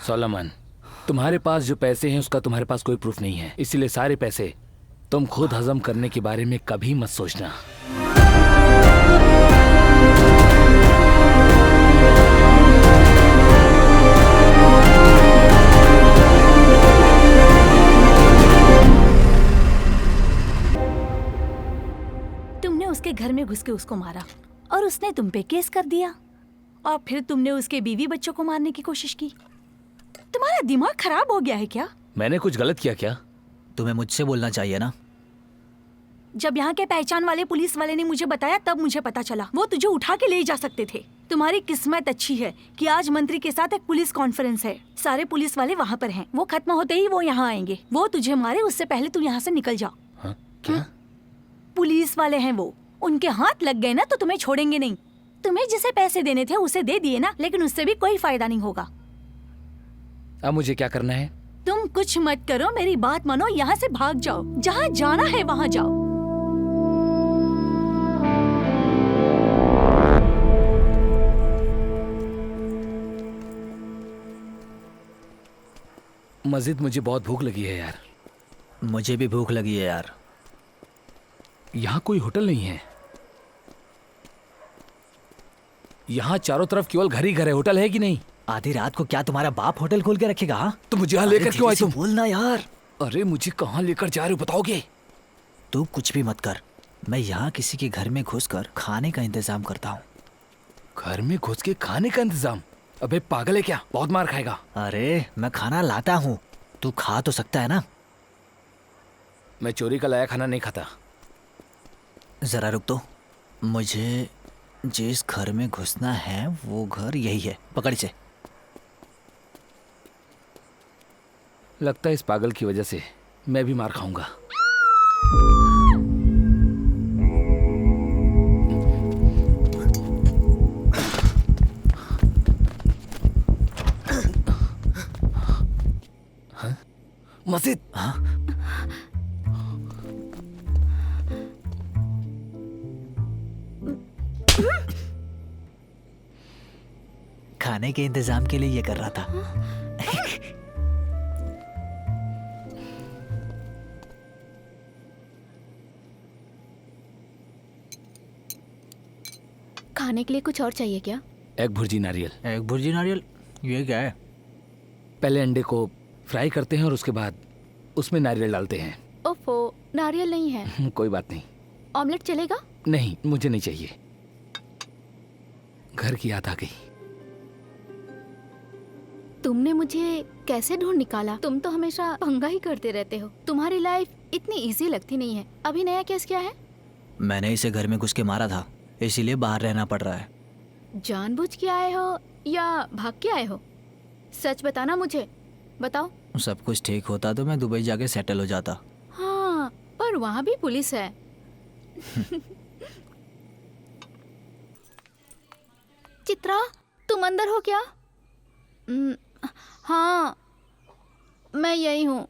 Solomon, तुम्हारे पास जो पैसे हैं उसका तुम्हारे पास कोई प्रूफ नहीं है, इसीलिए सारे पैसे तुम खुद हजम करने के बारे में कभी मत सोचना। तुमने उसके घर में घुस के उसको मारा और उसने तुम पे केस कर दिया, और फिर तुमने उसके बीवी बच्चों को मारने की कोशिश की। तुम्हारा दिमाग खराब हो गया है क्या? मैंने कुछ गलत किया क्या? तुम्हें मुझसे बोलना चाहिए ना। जब यहाँ के पहचान वाले पुलिस वाले ने मुझे बताया तब मुझे पता चला। वो तुझे उठा के ले जा सकते थे। तुम्हारी किस्मत अच्छी है कि आज मंत्री के साथ एक पुलिस कॉन्फ्रेंस है। सारे पुलिस वाले वहाँ पर हैं। वो खत्म होते ही वो यहाँ आएंगे। वो तुझे मारे उससे पहले तू यहाँ से निकल जा। हाँ? क्या? पुलिस वाले हैं वो, उनके हाथ लग गए ना तो तुम्हें छोड़ेंगे नहीं। तुम्हें जिसे पैसे देने थे उसे दे दिए ना, लेकिन उससे भी कोई फायदा नहीं होगा। अब मुझे क्या करना है? तुम कुछ मत करो, मेरी बात मानो, यहाँ से भाग जाओ। जहाँ जाना है वहाँ जाओ। मजिद, मुझे बहुत भूख लगी है यार। मुझे भी भूख लगी है यार। यहाँ कोई होटल नहीं है। यहाँ चारों तरफ केवल घर ही घर है, होटल है कि नहीं? आधी रात को क्या तुम्हारा बाप होटल खोल के रखेगा? हाँ? तो मुझे यहाँ लेकर क्यों आए तुम? बोलना यार। अरे मुझे कहाँ लेकर जा रहे हो बताओगे? तू कुछ भी मत कर, मैं यहाँ किसी के घर में घुसकर खाने का इंतजाम करता हूँ। घर में घुस के खाने का इंतजाम? अबे पागल है क्या? बहुत मार खाएगा। अरे मैं खाना लाता हूँ, तू खा तो सकता है ना। मैं चोरी का लाया खाना नहीं खाता। जरा रुक तो, मुझे जिस घर में घुसना है वो घर यही है। पकड़ इसे। लगता है इस पागल की वजह से मैं भी मार खाऊंगा। हाँ? मस्जिद। हाँ? खाने के इंतजाम के लिए ये कर रहा था। खाने के लिए कुछ और चाहिए क्या? एग भुर्जी नारियल। एक भुर्जी नारियल? ये क्या है? पहले अंडे को फ्राई करते हैं और उसके बाद उसमें नारियल डालते हैं। ओफो, नारियल नहीं है। कोई बात नहीं। ऑमलेट चलेगा? नहीं, मुझे नहीं चाहिए। घर की याद आ गई। तुमने मुझे कैसे ढूंढ निकाला? तुम तो हमेशा पंगा ही करते रहते हो। तुम्हारी लाइफ इतनी इजी लगती नहीं है। अभी नया केस क्या है? मैंने इसे घर में घुस के मारा था, इसीलिए बाहर रहना पड़ रहा है। जानबूझ के आए हो या भाग के आए हो? सच बताना मुझे, बताओ। सब कुछ ठीक होता तो मैं दुबई जाके सेटल हो जाता। हाँ, पर वहाँ भी पुलिस है। चित्रा, तुम अंदर हो क्या? हाँ, मैं यही हूँ।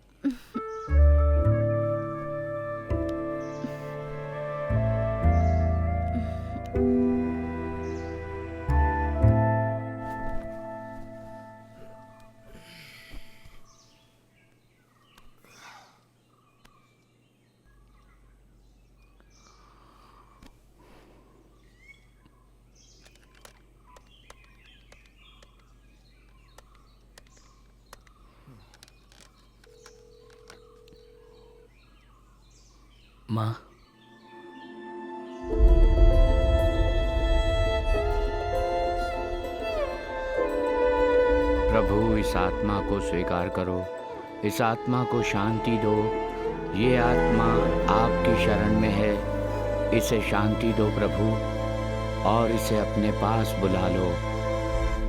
माँ, प्रभु इस आत्मा को स्वीकार करो, इस आत्मा को शांति दो। ये आत्मा आपकी शरण में है, इसे शांति दो प्रभु, और इसे अपने पास बुला लो,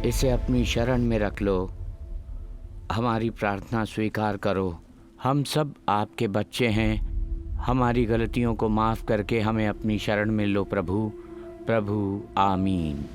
इसे अपनी शरण में रख लो। हमारी प्रार्थना स्वीकार करो। हम सब आपके बच्चे हैं। हमारी गलतियों को माफ़ करके हमें अपनी शरण में लो प्रभु। प्रभु आमीन।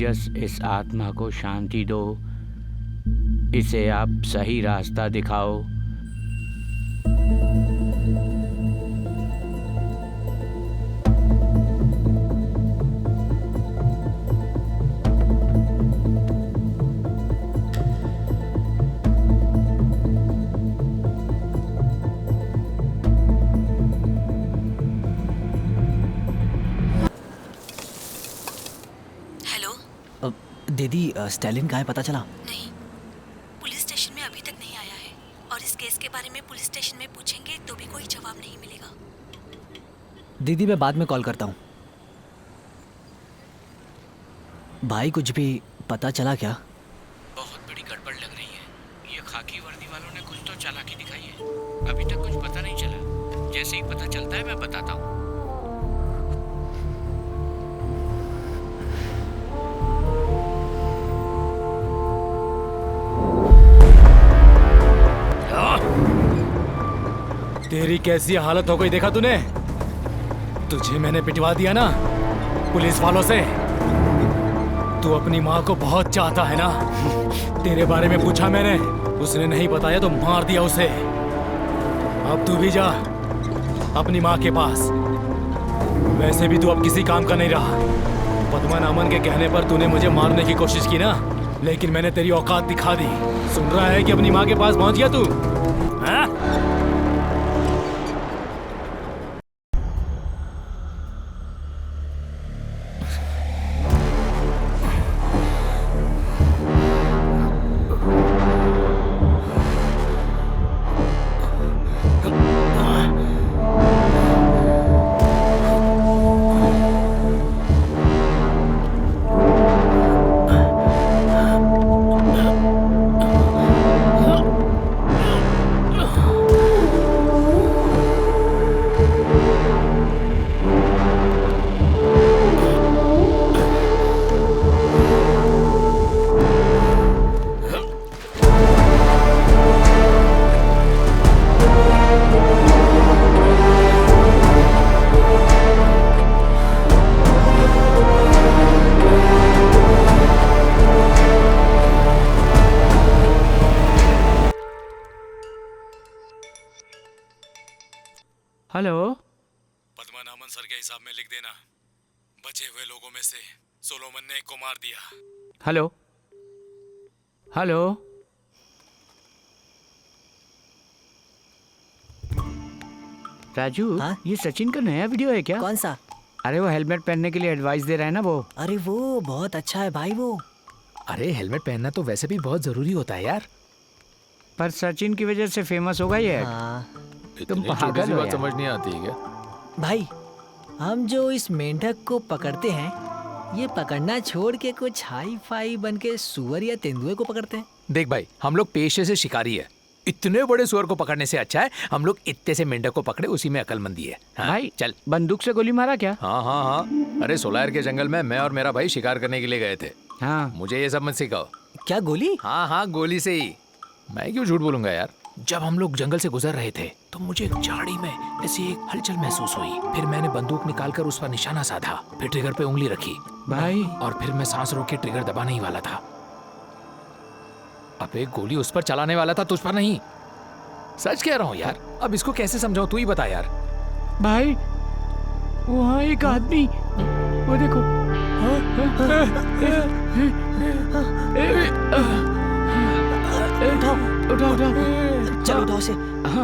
ग्लोरियस इस आत्मा को शांति दो, इसे आप सही रास्ता दिखाओ। हेलो। दीदी स्टैलिन कहाँ है पता चला? नहीं, पुलिस स्टेशन में अभी तक नहीं आया है और इस केस के बारे में पुलिस स्टेशन में पूछेंगे तो भी कोई जवाब नहीं मिलेगा। दीदी मैं बाद में कॉल करता हूँ। भाई कुछ भी पता चला क्या? बहुत बड़ी गड़बड़ लग रही है। ये खाकी वर्दी वालों ने कुछ तो चालाकी दिखाई है। अभी तक कुछ पता नहीं चला। जैसे ही पता चलता है मैं बताता हूँ। तेरी कैसी हालत हो गई देखा तूने? तुझे मैंने पिटवा दिया ना पुलिस वालों से। तू अपनी माँ को बहुत चाहता है ना? तेरे बारे में पूछा मैंने, उसने नहीं बताया तो मार दिया उसे। अब तू भी जा अपनी माँ के पास। वैसे भी तू अब किसी काम का नहीं रहा। पद्मन अमन के कहने पर तूने मुझे मारने की कोशिश की ना, लेकिन मैंने तेरी औकात दिखा दी। सुन रहा है कि अपनी माँ के पास पहुंच गया तू? हाँ? हेलो। पद्मन अमन सर के हिसाब में लिख देना, बचे हुए लोगों में से सोलोमन ने एक को मार दिया। Hello hello. राजू, हाँ? ये सचिन का नया वीडियो है क्या? कौन सा? अरे वो हेलमेट पहनने के लिए एडवाइस दे रहा है ना वो। अरे वो बहुत अच्छा है भाई वो। अरे हेलमेट पहनना तो वैसे भी बहुत जरूरी होता है यार। पर सचिन की वजह से फेमस होगा ये। हाँ तुम पागल हो यार। समझ नहीं आती है क्या? भाई, हम जो इस मेंढक को पकड़ते हैं, ये पकड़ना छोड़ के कुछ हाई फाई बन के सुअर या तेंदुए को पकड़ते हैं। देख भाई, हम लोग पेशे से शिकारी है। इतने बड़े सुअर को पकड़ने से अच्छा है हम लोग इतने से मेंढक को पकड़े, उसी में अकलमंदी है। हाँ? भाई चल। बंदूक से गोली मारा क्या? हाँ हाँ हाँ, अरे सोलायर के जंगल में मैं और मेरा भाई शिकार करने के लिए गए थे। हाँ। मुझे ये सब मत सिखाओ। क्या गोली? हाँ हाँ, गोली से ही। मैं क्यों झूठ बोलूंगा यार। जब हम लोग जंगल से गुजर रहे थे तो मुझे एक झाड़ी में ऐसी एक हलचल महसूस हुई। फिर मैंने बंदूक निकालकर उस पर निशाना साधा, फिर ट्रिगर पे उंगली रखी भाई। और फिर मैं सांस रोक के ट्रिगर दबाने ही वाला था। अब एक गोली उस पर चलाने वाला था, तुझ पर नहीं। सच कह रहा हूँ यार। अब इसको कैसे समझाऊं, तू ही बता यार। भाई वहाँ एक आदमी, वो देखो। उठाओ उठाओ उठाओ। चलो उठाओ से।